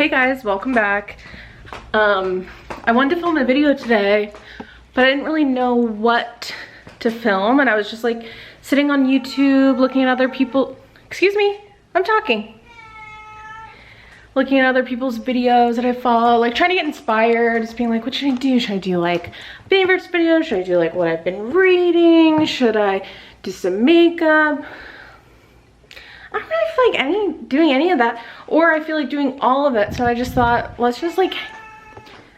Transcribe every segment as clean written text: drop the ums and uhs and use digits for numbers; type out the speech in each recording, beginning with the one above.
Hey guys, welcome back. I wanted to film a video today, but I didn't really know what to film, and I was just like sitting on YouTube looking at other people. Excuse me, I'm talking. Looking at other people's videos that I follow, like trying to get inspired, just being like, what should I do? Should I do like favorites videos? Should I do like what I've been reading? Should I do some makeup? I don't really feel like doing any of that, or I feel like doing all of it. So I just thought, let's just like,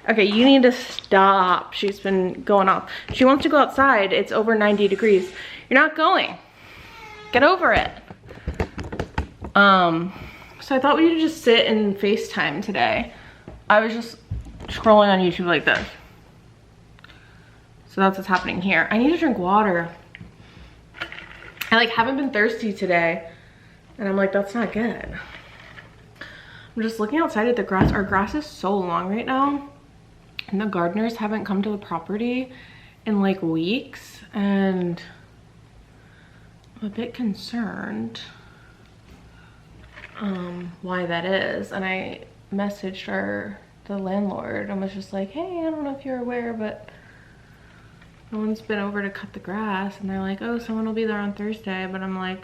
okay, you need to stop. She's been going off. She wants to go outside. It's over 90 degrees. You're not going. Get over it. So I thought we would just sit and FaceTime today. I was just scrolling on YouTube like this. So that's what's happening here. I need to drink water. I like haven't been thirsty today. And I'm like, that's not good. I'm just looking outside at the grass. Our grass is so long right now. And the gardeners haven't come to the property in like weeks. And I'm a bit concerned why that is. And I messaged the landlord and was just like, hey, I don't know if you're aware, but no one's been over to cut the grass. And they're like, oh, someone will be there on Thursday. But I'm like,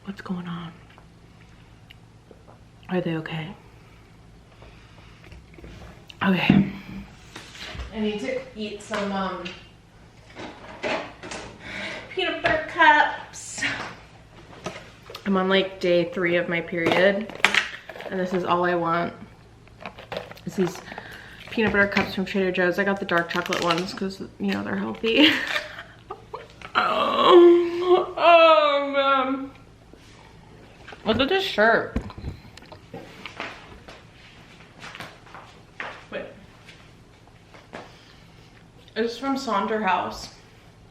what's going on? Are they okay? Okay. I need to eat some peanut butter cups. I'm on like day 3 of my period, and this is all I want. It's these peanut butter cups from Trader Joe's. I got the dark chocolate ones because, you know, they're healthy. Oh man. Look at this shirt. Wait. It's from Sonder House.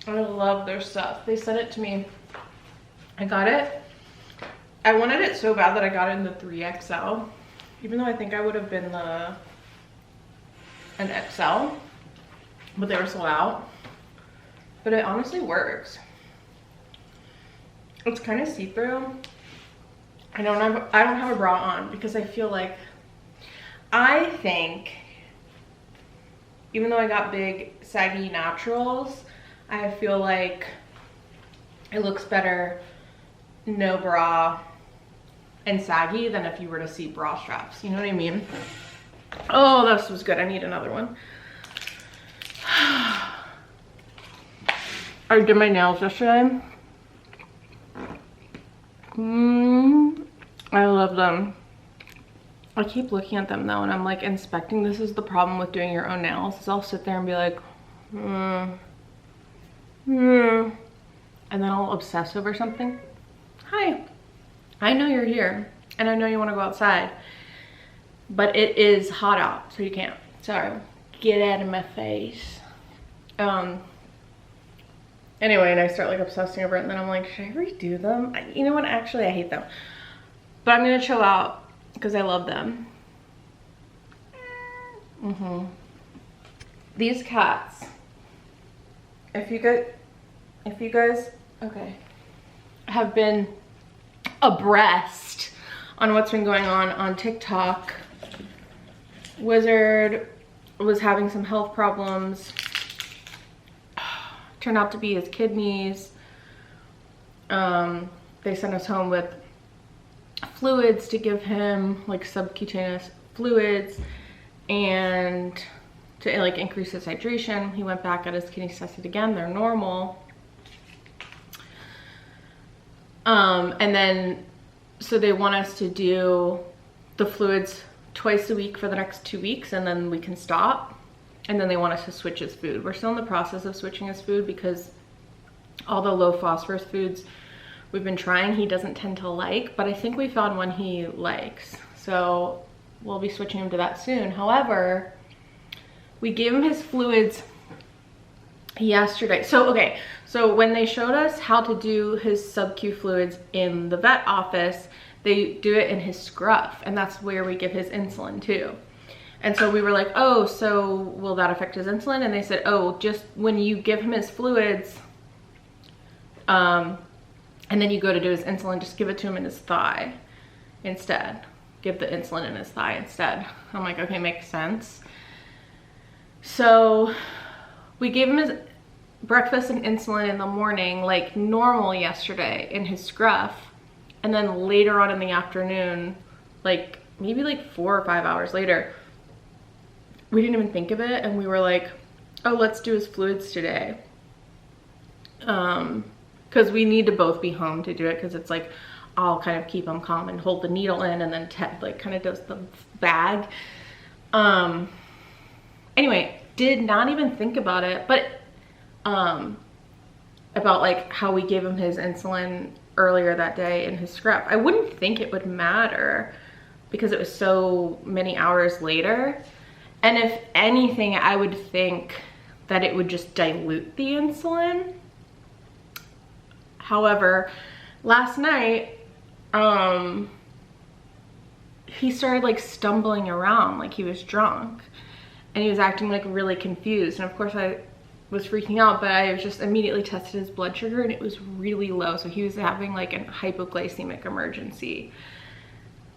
I love their stuff. They sent it to me. I got it. I wanted it so bad that I got it in the 3XL. Even though I think I would have been an XL. But they were sold out. But it honestly works. It's kind of see-through. I don't have a bra on because I feel like, I think, even though I got big saggy naturals, I feel like it looks better no bra and saggy than if you were to see bra straps. You know what I mean? Oh, this was good. I need another one. I did my nails yesterday. I love them. I keep looking at them though, and I'm like inspecting. This is the problem with doing your own nails, is I'll sit there and be like, and then I'll obsess over something. Hi, I know you're here, and I know you want to go outside, but it is hot out, so you can't. Sorry, get out of my face. Anyway, and I start like obsessing over it, and then I'm like, should I redo them? You know what? Actually, I hate them. But I'm gonna chill out because I love them. These cats. If you guys, okay, have been abreast on what's been going on TikTok, Wizard was having some health problems. Turned out to be his kidneys. They sent us home with fluids to give him, like subcutaneous fluids, and to like increase his hydration. He went back, got his kidneys tested again. They're normal. And then, so they want us to do the fluids twice a week for the next 2 weeks, and then we can stop. And then they want us to switch his food. We're still in the process of switching his food because all the low phosphorus foods we've been trying, he doesn't tend to like, but I think we found one he likes. So we'll be switching him to that soon. However, we gave him his fluids yesterday. So, okay, so when they showed us how to do his sub-Q fluids in the vet office, they do it in his scruff, and that's where we give his insulin too. And so we were like, oh, so will that affect his insulin? And they said, oh, just when you give him his fluids, And then you go to do his insulin, just give it to him in his thigh instead. Give the insulin in his thigh instead. I'm like, okay, makes sense. So we gave him his breakfast and insulin in the morning like normal yesterday in his scruff. And then later on in the afternoon, like maybe like 4 or 5 hours later, we didn't even think of it. And we were like, oh, let's do his fluids today. Because we need to both be home to do it, because it's like I'll kind of keep him calm and hold the needle in, and then Ted like kind of does the bag. Anyway, did not even think about it, but about like how we gave him his insulin earlier that day in his scrub. I wouldn't think it would matter because it was so many hours later. And if anything, I would think that it would just dilute the insulin. However, last night, he started like stumbling around like he was drunk, and he was acting like really confused. And of course I was freaking out, but I just immediately tested his blood sugar and it was really low. So he was having like a hypoglycemic emergency.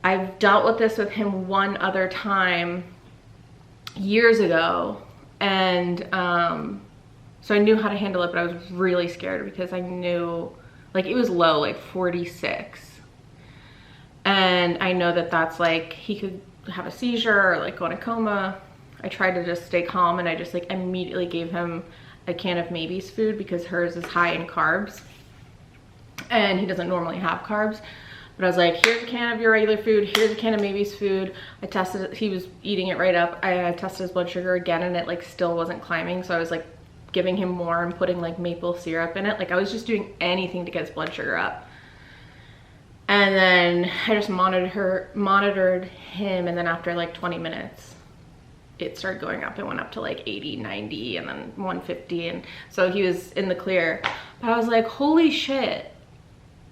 I've dealt with this with him one other time years ago, and so I knew how to handle it, but I was really scared because I knew like it was low, like 46. And I know that that's like, he could have a seizure or like go in a coma. I tried to just stay calm, and I just like immediately gave him a can of Mavy's food because hers is high in carbs and he doesn't normally have carbs. But I was like, here's a can of your regular food, here's a can of Mavy's food. I tested it, he was eating it right up. I tested his blood sugar again and it like still wasn't climbing. So I was like giving him more and putting like maple syrup in it. Like I was just doing anything to get his blood sugar up. And then I just monitored him, and then after like 20 minutes, it started going up. It went up to like 80, 90, and then 150, and so he was in the clear. But I was like, holy shit,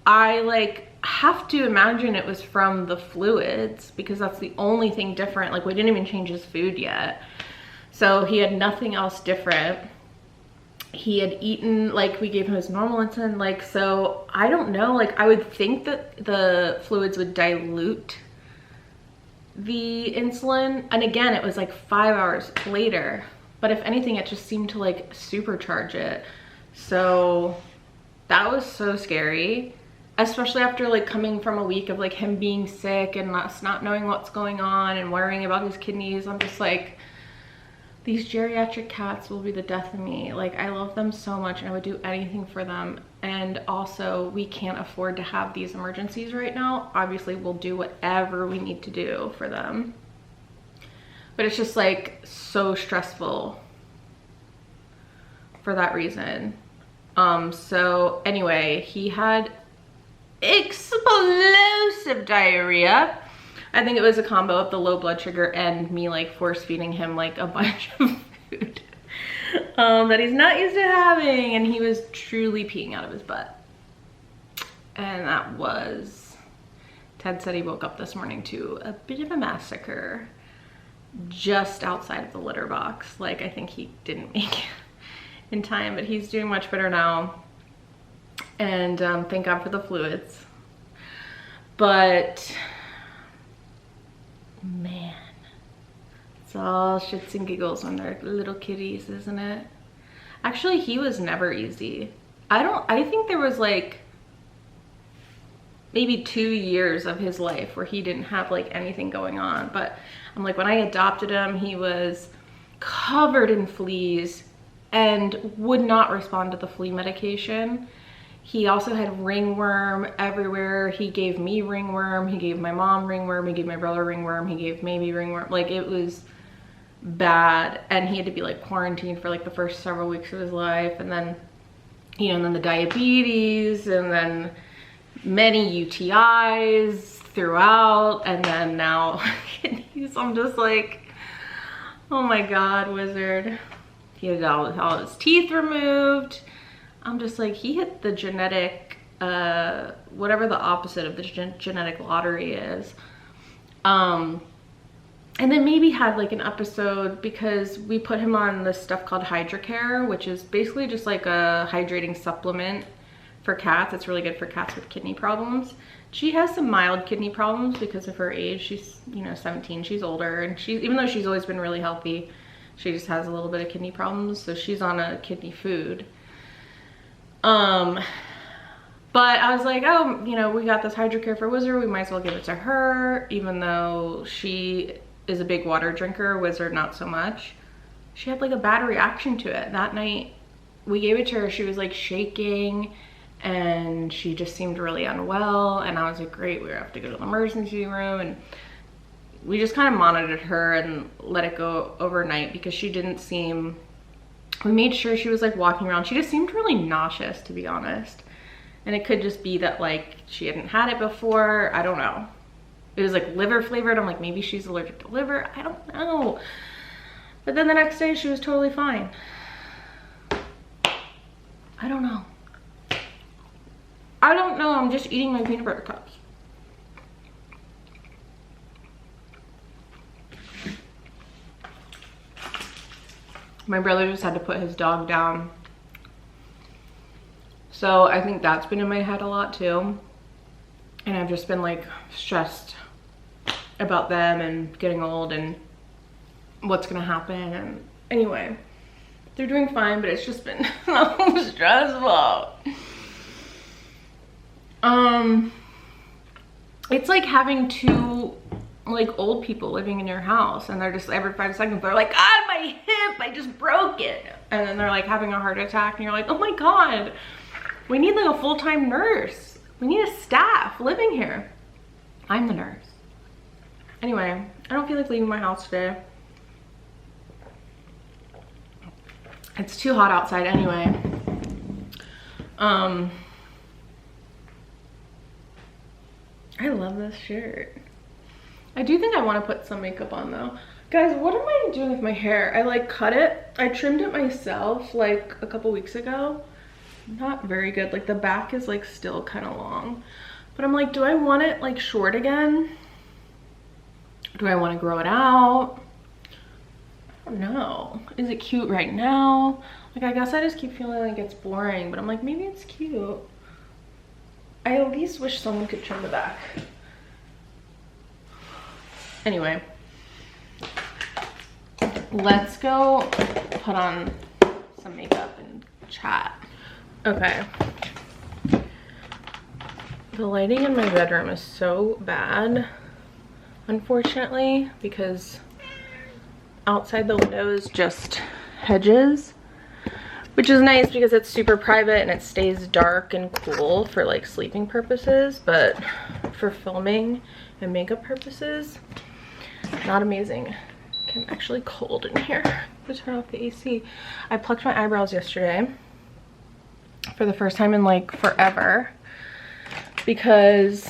I like have to imagine it was from the fluids, because that's the only thing different. Like we didn't even change his food yet, so he had nothing else different. He had eaten, like we gave him his normal insulin, like, so I don't know, like I would think that the fluids would dilute the insulin. And again, it was like 5 hours later, but if anything, it just seemed to like supercharge it. So that was so scary, especially after like coming from a week of like him being sick and us not knowing what's going on and worrying about his kidneys. I'm just like, these geriatric cats will be the death of me. Like I love them so much and I would do anything for them. And also we can't afford to have these emergencies right now. Obviously we'll do whatever we need to do for them, but it's just like so stressful for that reason. So anyway, he had explosive diarrhea. I think it was a combo of the low blood sugar and me like force feeding him like a bunch of food that he's not used to having, and he was truly peeing out of his butt. And that was, Ted said he woke up this morning to a bit of a massacre just outside of the litter box. Like I think he didn't make it in time, but he's doing much better now, and thank God for the fluids. But man, it's all shits and giggles when they're little kitties, isn't it? Actually, he was never easy. I think there was like maybe 2 years of his life where he didn't have like anything going on. But I'm like, when I adopted him, he was covered in fleas and would not respond to the flea medication. He also had ringworm everywhere. He gave me ringworm, he gave my mom ringworm, he gave my brother ringworm, he gave maybe ringworm. Like it was bad, and he had to be like quarantined for like the first several weeks of his life. And then, you know, and then the diabetes, and then many UTIs throughout, and then now kidneys. I'm just like, oh my God, wizard. He had all his teeth removed. I'm just like, he hit the genetic, whatever the opposite of the genetic lottery is. And then maybe had like an episode because we put him on this stuff called HydraCare, which is basically just like a hydrating supplement for cats. It's really good for cats with kidney problems. She has some mild kidney problems because of her age. She's, you know, 17, she's older, and even though she's always been really healthy, she just has a little bit of kidney problems, so she's on a kidney food. But I was like, oh, you know, we got this Hydrocare for Wizard, we might as well give it to her, even though she is a big water drinker, Wizard not so much. She had like a bad reaction to it. That night we gave it to her, she was like shaking and she just seemed really unwell, and I was like, great, we have to go to the emergency room, and we just kind of monitored her and let it go overnight because she didn't seem, we made sure she was like walking around, she just seemed really nauseous, to be honest. And it could just be that like she hadn't had it before. I don't know. It was like liver flavored. I'm like, maybe she's allergic to liver. I don't know. But then the next day she was totally fine. I don't know. I don't know. I'm just eating my peanut butter cups. My brother just had to put his dog down. So I think that's been in my head a lot too. And I've just been like stressed about them and getting old and what's gonna happen. And anyway, they're doing fine, but it's just been so stressful. It's like having two like old people living in your house, and they're just every 5 seconds they're like, ah, my hip, I just broke it. And then they're like having a heart attack and you're like, oh my God. We need like a full-time nurse. We need a staff living here. I'm the nurse. Anyway, I don't feel like leaving my house today. It's too hot outside anyway. I love this shirt. I do think I want to put some makeup on though. Guys, what am I doing with my hair? I like cut it. I trimmed it myself like a couple weeks ago. Not very good. Like the back is like still kind of long, but I'm like, do I want it like short again? Do I want to grow it out? I don't know. Is it cute right now? Like, I guess I just keep feeling like it's boring, but I'm like, maybe it's cute. I at least wish someone could trim the back. Anyway, let's go put on some makeup and chat. Okay. The lighting in my bedroom is so bad, unfortunately, because outside the window is just hedges, which is nice because it's super private and it stays dark and cool for like sleeping purposes, but for filming and makeup purposes, not amazing. I'm actually cold in here. Let's turn off the AC. I plucked my eyebrows yesterday for the first time in like forever because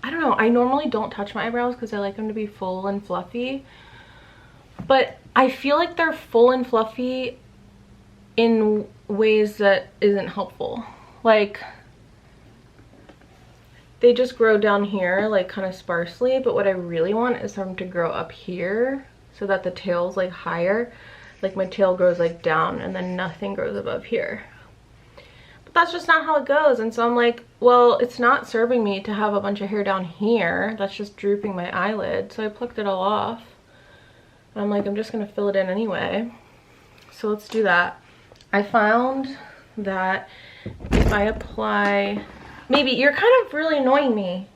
I don't know, I normally don't touch my eyebrows because I like them to be full and fluffy, but I feel like they're full and fluffy in ways that isn't helpful. Like they just grow down here like kind of sparsely, but what I really want is them to grow up here so that the tail's like higher. Like my tail grows like down and then nothing grows above here. But that's just not how it goes. And so I'm like, well, it's not serving me to have a bunch of hair down here. That's just drooping my eyelid. So I plucked it all off. And I'm like, I'm just gonna fill it in anyway. So let's do that. I found that if I apply, maybe you're kind of really annoying me.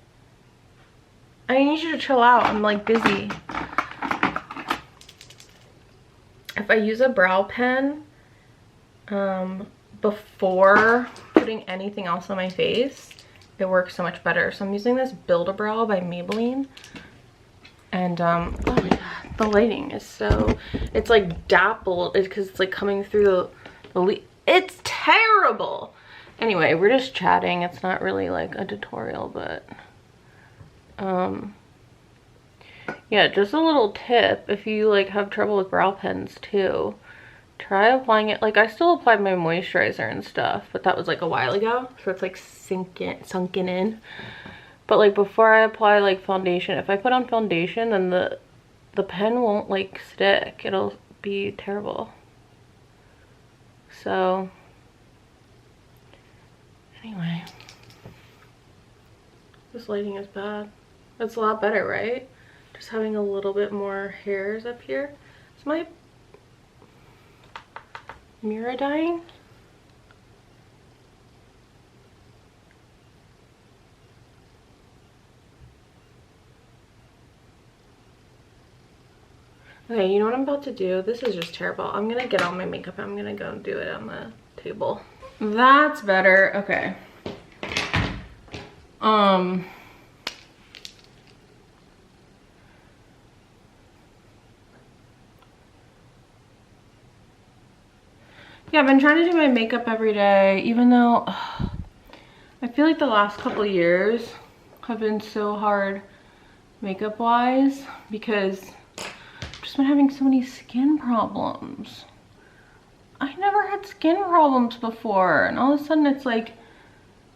I need you to chill out. I'm like busy. If I use a brow pen before putting anything else on my face, it works so much better. So I'm using this Build-A-Brow by Maybelline. And oh my god, the lighting is so, it's like dappled because it's like coming through the it's terrible. Anyway, we're just chatting. It's not really like a tutorial, but yeah, just a little tip if you like have trouble with brow pens too, try applying it. Like I still applied my moisturizer and stuff, but that was like a while ago, so it's like sunken in. But like before I apply like foundation, if I put on foundation, then the pen won't like stick. It'll be terrible. So Anyway, this lighting is bad. It's a lot better, right? Just having a little bit more hairs up here. Is my mirror dying? Okay, you know what I'm about to do? This is just terrible. I'm gonna get all my makeup. I'm gonna go and do it on the table. That's better. Okay. Yeah, I've been trying to do my makeup every day, even though I feel like the last couple years have been so hard makeup wise because I've just been having so many skin problems. I never had skin problems before, and all of a sudden it's like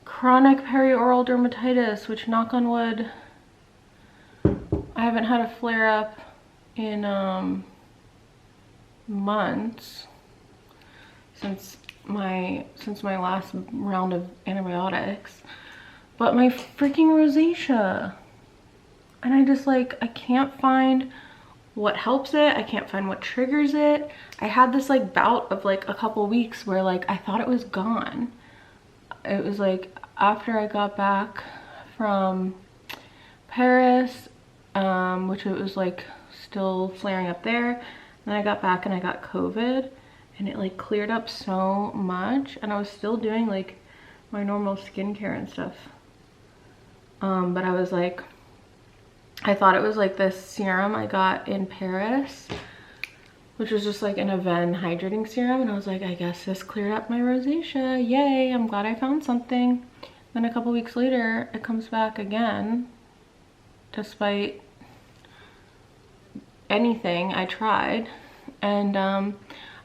chronic perioral dermatitis, which, knock on wood, I haven't had a flare up in months since my last round of antibiotics. But my freaking rosacea, and I just like, I can't find what helps it. I can't find what triggers it. I had this like bout of like a couple weeks where like I thought it was gone. It was like after I got back from Paris, which it was like still flaring up there. And then I got back and I got COVID, and it like cleared up so much, and I was still doing like my normal skincare and stuff. But I was like, I thought it was like this serum I got in Paris, which was just like an Aven hydrating serum, and I was like, I guess this cleared up my rosacea. Yay, I'm glad I found something. Then a couple weeks later, it comes back again, despite anything I tried. And I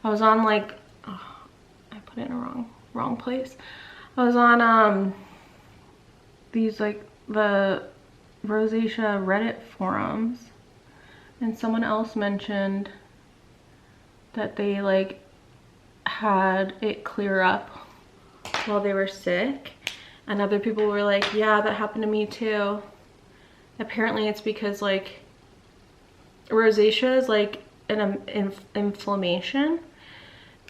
was on like, oh, I put it in a wrong place. I was on these like the rosacea Reddit forums, and someone else mentioned that they like had it clear up while they were sick, and other people were like, yeah, that happened to me too. Apparently it's because like rosacea is like an inflammation,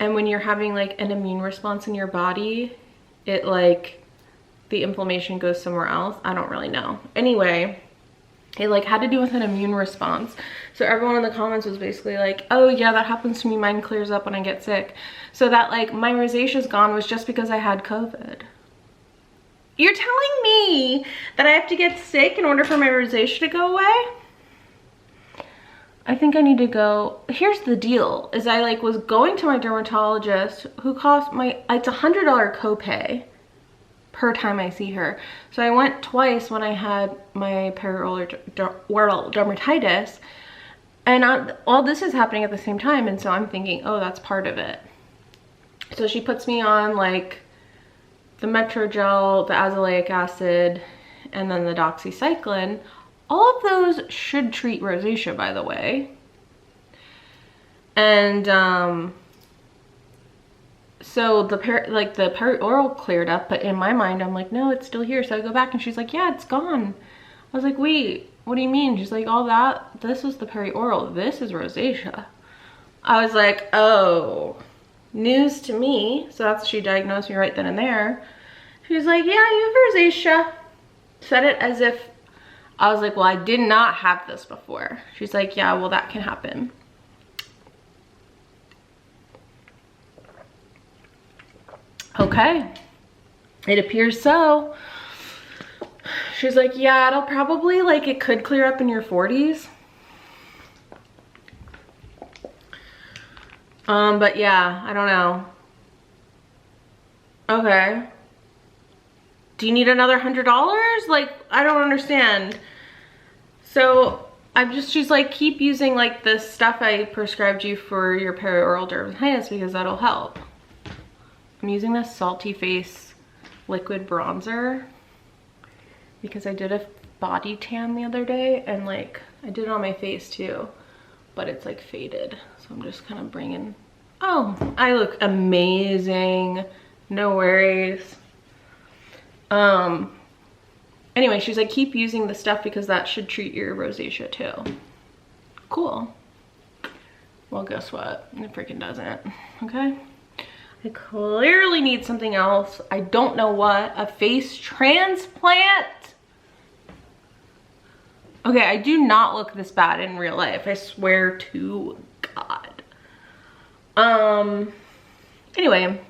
and when you're having like an immune response in your body, it like the inflammation goes somewhere else. I don't really know. Anyway, it like had to do with an immune response. So everyone in the comments was basically like, oh yeah, that happens to me. Mine clears up when I get sick. So that like my rosacea's gone was just because I had COVID. You're telling me that I have to get sick in order for my rosacea to go away? I think I need to go. Here's the deal, is I like was going to my dermatologist, who cost it's $100 copay per time I see her. So I went twice when I had my perioral dermatitis, and all this is happening at the same time, and so I'm thinking, oh, that's part of it. So she puts me on like the Metrogel, the azelaic acid, and then the doxycycline. All of those should treat rosacea, by the way. And so the perioral cleared up, but in my mind I'm like, no, it's still here. So I go back and she's like, yeah, it's gone. I was like, wait, what do you mean? She's like, all that, this was the perioral, this is rosacea. I was like, oh, news to me. So that's, she diagnosed me right then and there. She was like, yeah, you have rosacea. Said it as if I was like, well, I did not have this before. She's like, yeah, well, that can happen. Okay, it appears so. She's like, yeah, it'll probably, like, it could clear up in your 40s. But yeah, I don't know. Okay. Do you need another $100? Like, I don't understand. So she's like, keep using like the stuff I prescribed you for your perioral dermatitis because that'll help. I'm using this Salty Face liquid bronzer because I did a body tan the other day, and like I did it on my face too, but it's like faded. So I'm just kind of bringing, oh, I look amazing. No worries. Anyway, she's like, keep using the stuff because that should treat your rosacea too. Cool. Well, guess what? It freaking doesn't. Okay. I clearly need something else. I don't know what. A face transplant? Okay, I do not look this bad in real life. I swear to God. Anyway.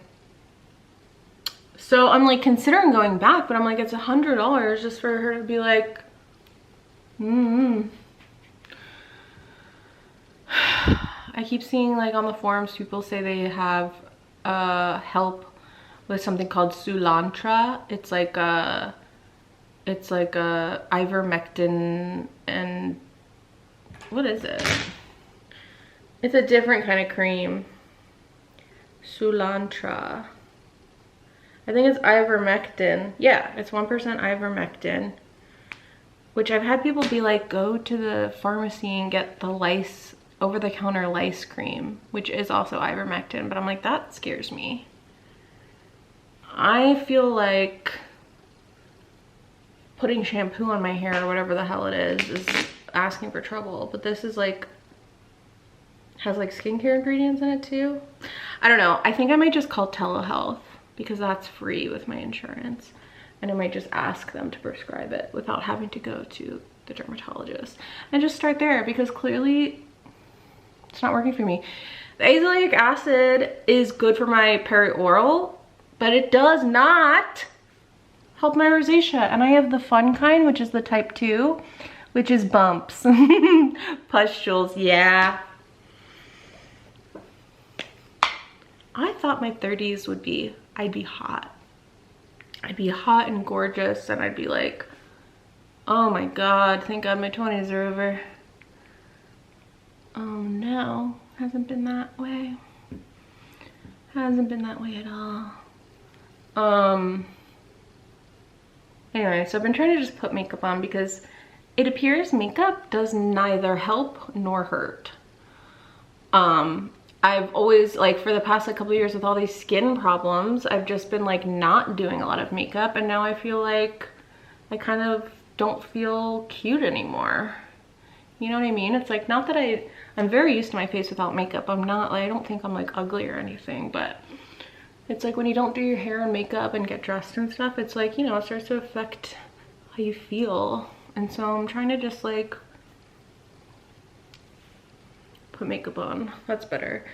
So I'm like considering going back, but I'm like, it's $100 just for her to be like, I keep seeing like on the forums, people say they have help with something called Sulantra. It's like a ivermectin, and what is it? It's a different kind of cream. Sulantra. I think it's ivermectin. Yeah, it's 1% ivermectin. Which I've had people be like, go to the pharmacy and get the lice, over-the-counter lice cream, which is also ivermectin. But I'm like, that scares me. I feel like putting shampoo on my hair or whatever the hell it is asking for trouble. But this is like, has like skincare ingredients in it too. I don't know. I think I might just call telehealth because that's free with my insurance. And I might just ask them to prescribe it without having to go to the dermatologist. And just start there because clearly it's not working for me. The azelaic acid is good for my perioral, but it does not help my rosacea. And I have the fun kind, which is the type 2, which is bumps. Pustules, yeah. I thought my 30s would be, I'd be hot. I'd be hot and gorgeous, and I'd be like, oh my God, thank God my 20s are over. Oh no, hasn't been that way. Hasn't been that way at all. Anyway, so I've been trying to just put makeup on because it appears makeup does neither help nor hurt. I've always, like, for the past like couple of years with all these skin problems, I've just been like not doing a lot of makeup, and now I feel like I kind of don't feel cute anymore. You know what I mean? It's like, not that I'm very used to my face without makeup. I'm not, like, I don't think I'm like ugly or anything, but it's like when you don't do your hair and makeup and get dressed and stuff, it's like, you know, it starts to affect how you feel. And so I'm trying to just like put makeup on. That's better.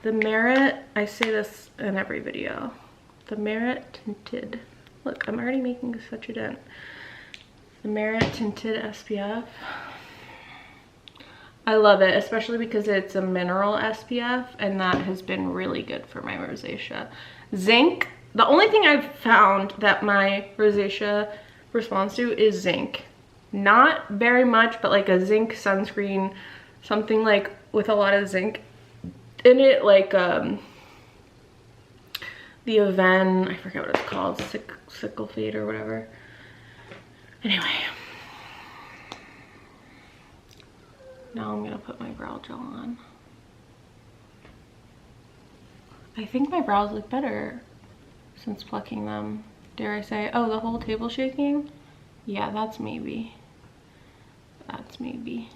The Merit, I say this in every video, the Merit Tinted, look, I'm already making such a dent. The Merit Tinted SPF, I love it, especially because it's a mineral SPF, and that has been really good for my rosacea. Zinc, the only thing I've found that my rosacea responds to is zinc. Not very much, but like a zinc sunscreen, something like with a lot of zinc in it, like the Aven, I forget what it's called, sickle fade or whatever. Anyway, now I'm gonna put my brow gel on. I think my brows look better since plucking them, dare I say. Oh, the whole table shaking? Yeah, that's maybe. That's maybe.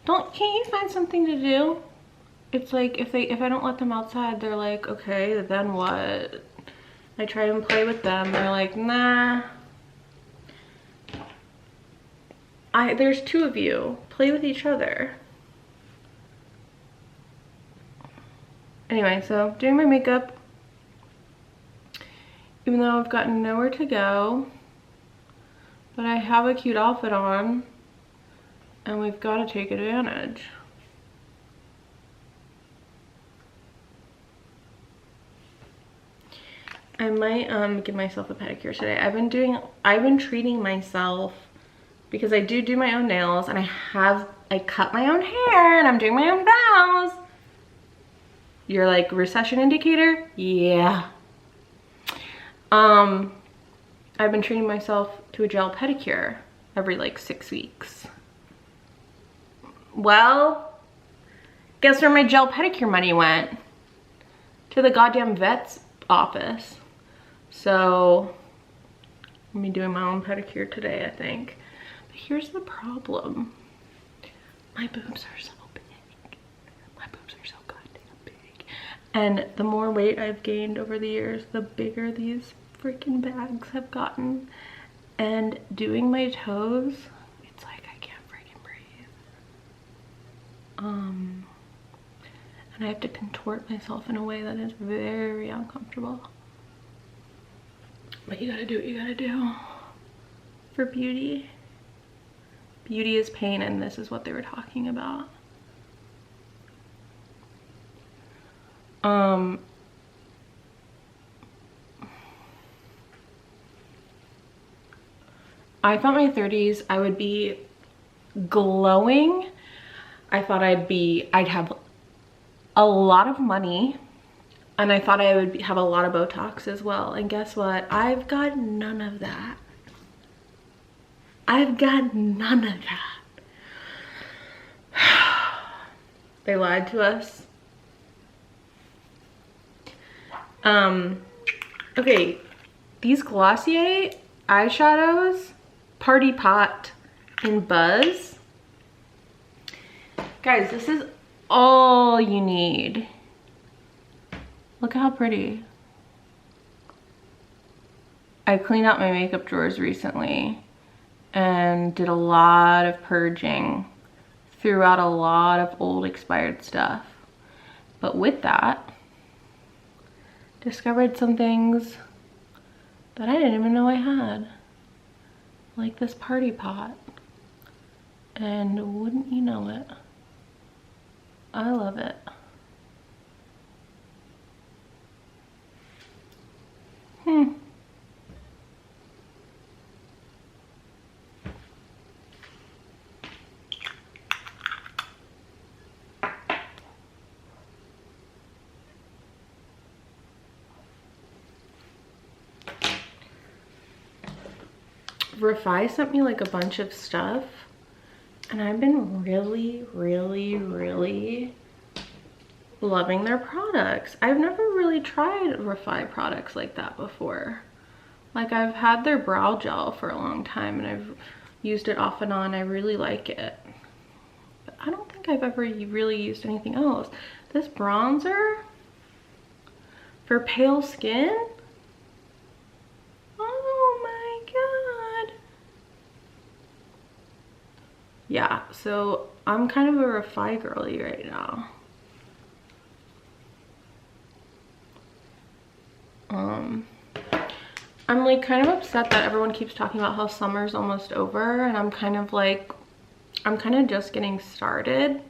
Can't you find something to do? It's like if I don't let them outside, they're like, okay, then what? I try and play with them, they're like, nah. There's two of you. Play with each other. Anyway, so doing my makeup. Even though I've gotten nowhere to go, but I have a cute outfit on, and we've got to take advantage. I might give myself a pedicure today. I've been treating myself because I do my own nails, and I cut my own hair, and I'm doing my own brows. You're like, recession indicator? Yeah. I've been treating myself to a gel pedicure every like 6 weeks. Well, guess where my gel pedicure money went? To the goddamn vet's office. So I'm gonna be doing my own pedicure today, I think. But here's the problem. My boobs are so big. My boobs are so goddamn big. And the more weight I've gained over the years, the bigger these freaking bags have gotten. And doing my toes, it's like I can't freaking breathe. And I have to contort myself in a way that is very uncomfortable. But you gotta do what you gotta do for beauty. Beauty is pain, and this is what they were talking about. I thought my 30s I would be glowing. I thought I'd have a lot of money, and I thought I would have a lot of Botox as well. And guess what? I've got none of that. I've got none of that. They lied to us. Okay, these Glossier eyeshadows, Party Pot in Buzz. Guys, this is all you need. Look how pretty. I cleaned out my makeup drawers recently and did a lot of purging. Threw out a lot of old expired stuff. But with that, discovered some things that I didn't even know I had. Like this Party Pot. And wouldn't you know it, I love it. Refi sent me like a bunch of stuff, and I've been really loving their products. I've never really tried Refi products like that before. Like, I've had their brow gel for a long time and I've used it off and on. I really like it. But I don't think I've ever really used anything else. This bronzer for pale skin? Oh my god. Yeah, so I'm kind of a Refi girly right now. I'm like kind of upset that everyone keeps talking about how summer's almost over, and I'm kind of just getting started.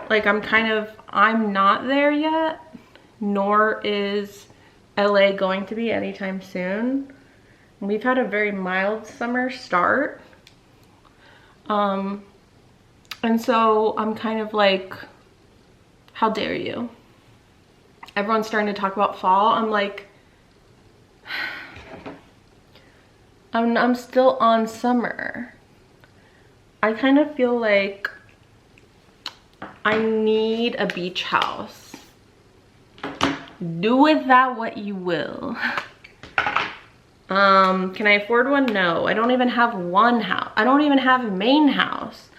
Like, I'm not there yet, nor is LA going to be anytime soon. We've had a very mild summer start. And so I'm kind of like, how dare you? Everyone's starting to talk about fall. I'm like, I'm still on summer. I kind of feel like I need a beach house. Do with that what you will. Can I afford one? No. I don't even have one house. I don't even have a main house.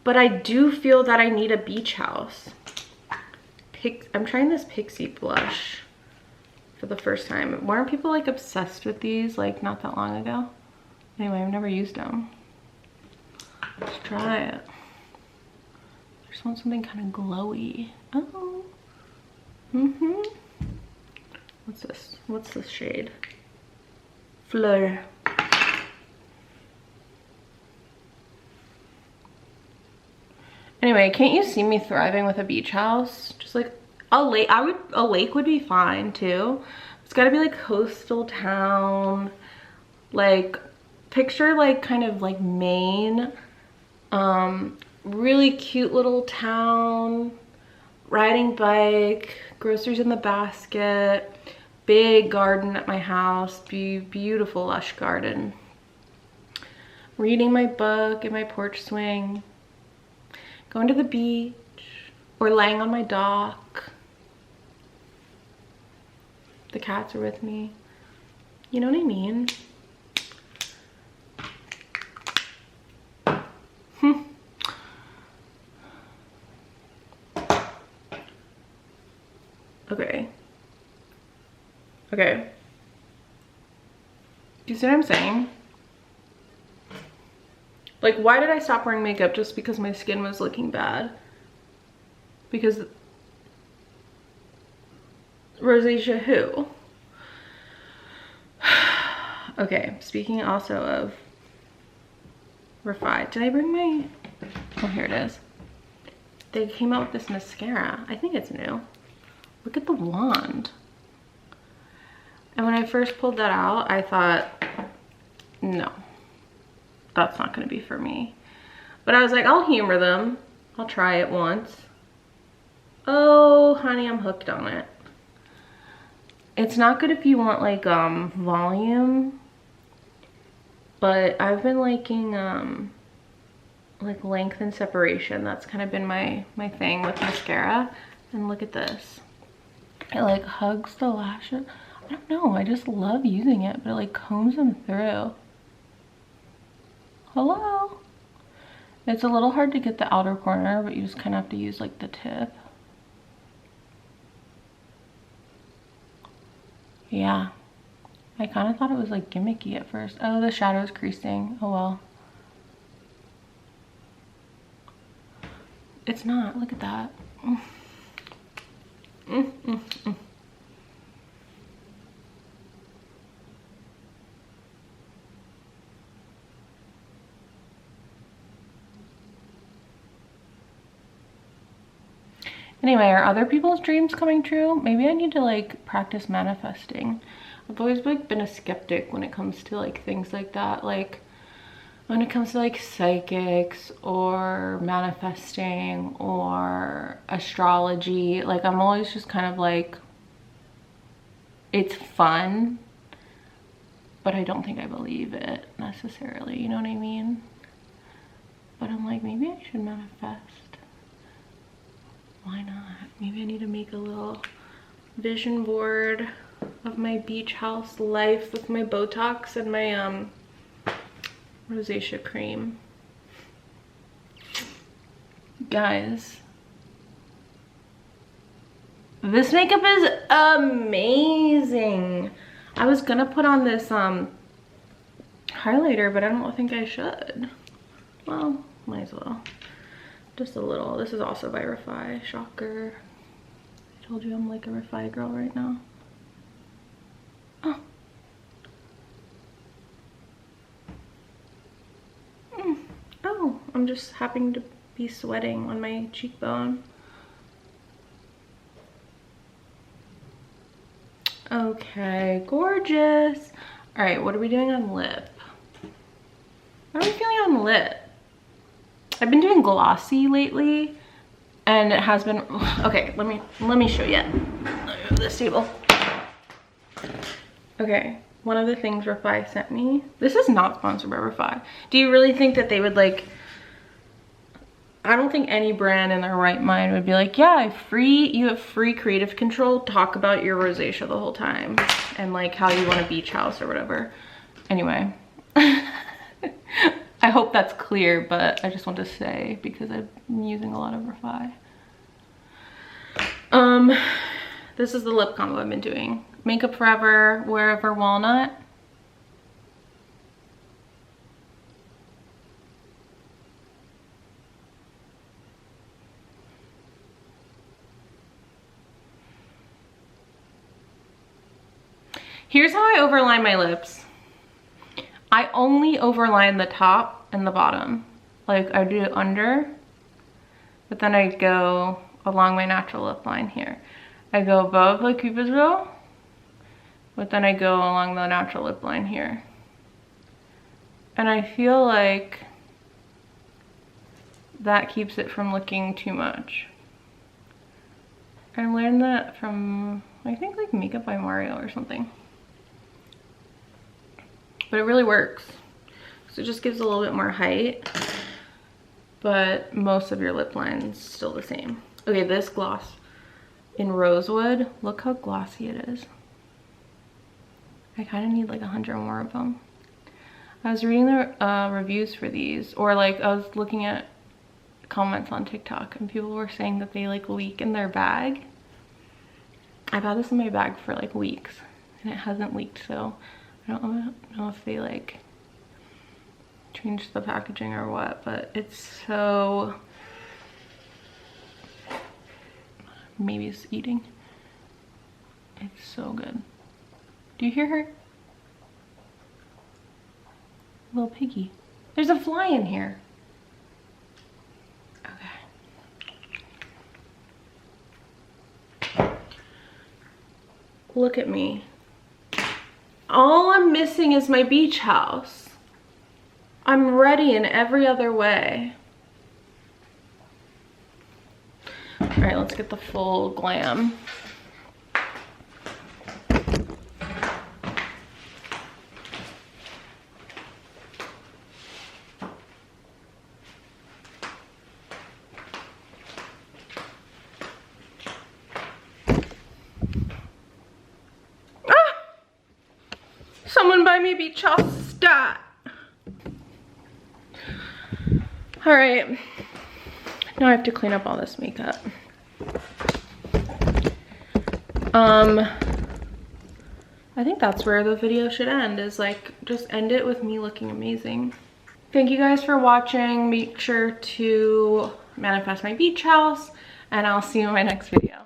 But I do feel that I need a beach house. I'm trying this Pixie blush for the first time. Weren't people like obsessed with these like not that long ago? Anyway, I've never used them. Let's try it. I just want something kind of glowy. Oh. What's this? What's this shade? Fleur. Anyway, can't you see me thriving with a beach house? Just like a lake. A lake would be fine too. It's gotta be like coastal town. Like, picture like kind of like Maine. Really cute little town. Riding bike, groceries in the basket, big garden at my house, beautiful lush garden. Reading my book in my porch swing. Going to the beach or laying on my dock. The cats are with me. You know what I mean? Okay. Okay. Do you see what I'm saying? Like, why did I stop wearing makeup? Just because my skin was looking bad? Because rosacea who? Okay, speaking also of Refi, did I bring my, oh, here it is. They came out with this mascara. I think it's new. Look at the wand. And when I first pulled that out, I thought, no, that's not gonna be for me. But I was like, I'll humor them. I'll try it once. Oh, honey, I'm hooked on it. It's not good if you want like volume, but I've been liking like length and separation. That's kind of been my thing with mascara. And look at this. It like hugs the lashes. I don't know, I just love using it, but it like combs them through. Hello? It's a little hard to get the outer corner, but you just kind of have to use like the tip. Yeah, I kind of thought it was like gimmicky at first. Oh, the shadow's creasing. Oh well. It's not. Look at that. Anyway, are other people's dreams coming true? Maybe I need to like practice manifesting. I've always like been a skeptic when it comes to like things like that. Like when it comes to like psychics or manifesting or astrology, like I'm always just kind of like, it's fun, but I don't think I believe it necessarily, you know what I mean? But I'm like, maybe I should manifest. Why not? Maybe I need to make a little vision board of my beach house life with my Botox and my rosacea cream. Guys, this makeup is amazing. I was gonna put on this highlighter, but I don't think I should. Well, might as well. Just a little. This is also by Refi. Shocker. I told you I'm like a Refi girl right now. Oh. Oh, I'm just happening to be sweating on my cheekbone. Okay, gorgeous. All right, what are we doing on lip? What are we feeling on lip? I've been doing glossy lately, and it has been, okay, let me show you. Let me move this table. Okay, one of the things Refi sent me, this is not sponsored by Refi. Do you really think that they would like, I don't think any brand in their right mind would be like, yeah, you have free creative control, talk about your rosacea the whole time and like how you want a beach house or whatever. Anyway. I hope that's clear, but I just want to say because I'm using a lot of Refi. This is the lip combo I've been doing. Makeup Forever, Wherever Walnut. Here's how I overline my lips. I only overline the top and the bottom. Like I do it under, but then I go along my natural lip line here. I go above like Cupid's bow, but then I go along the natural lip line here. And I feel like that keeps it from looking too much. I learned that from, I think like Makeup by Mario or something. But it really works. So it just gives a little bit more height, but most of your lip line's still the same. Okay, this gloss in Rosewood, look how glossy it is. I kind of need like 100 more of them. I was reading the reviews for these, or like I was looking at comments on TikTok and people were saying that they like leak in their bag. I've had this in my bag for like weeks and it hasn't leaked, so I don't know if they like changed the packaging or what, but it's so, maybe it's eating. It's so good. Do you hear her? Little piggy. There's a fly in here. Okay. Look at me. All I'm missing is my beach house. I'm ready in every other way. All right, let's get the full glam. Someone buy me a beach house stat. All right, now I have to clean up all this makeup. I think that's where the video should end, is like just end it with me looking amazing. Thank you guys for watching. Make sure to manifest my beach house and I'll see you in my next video.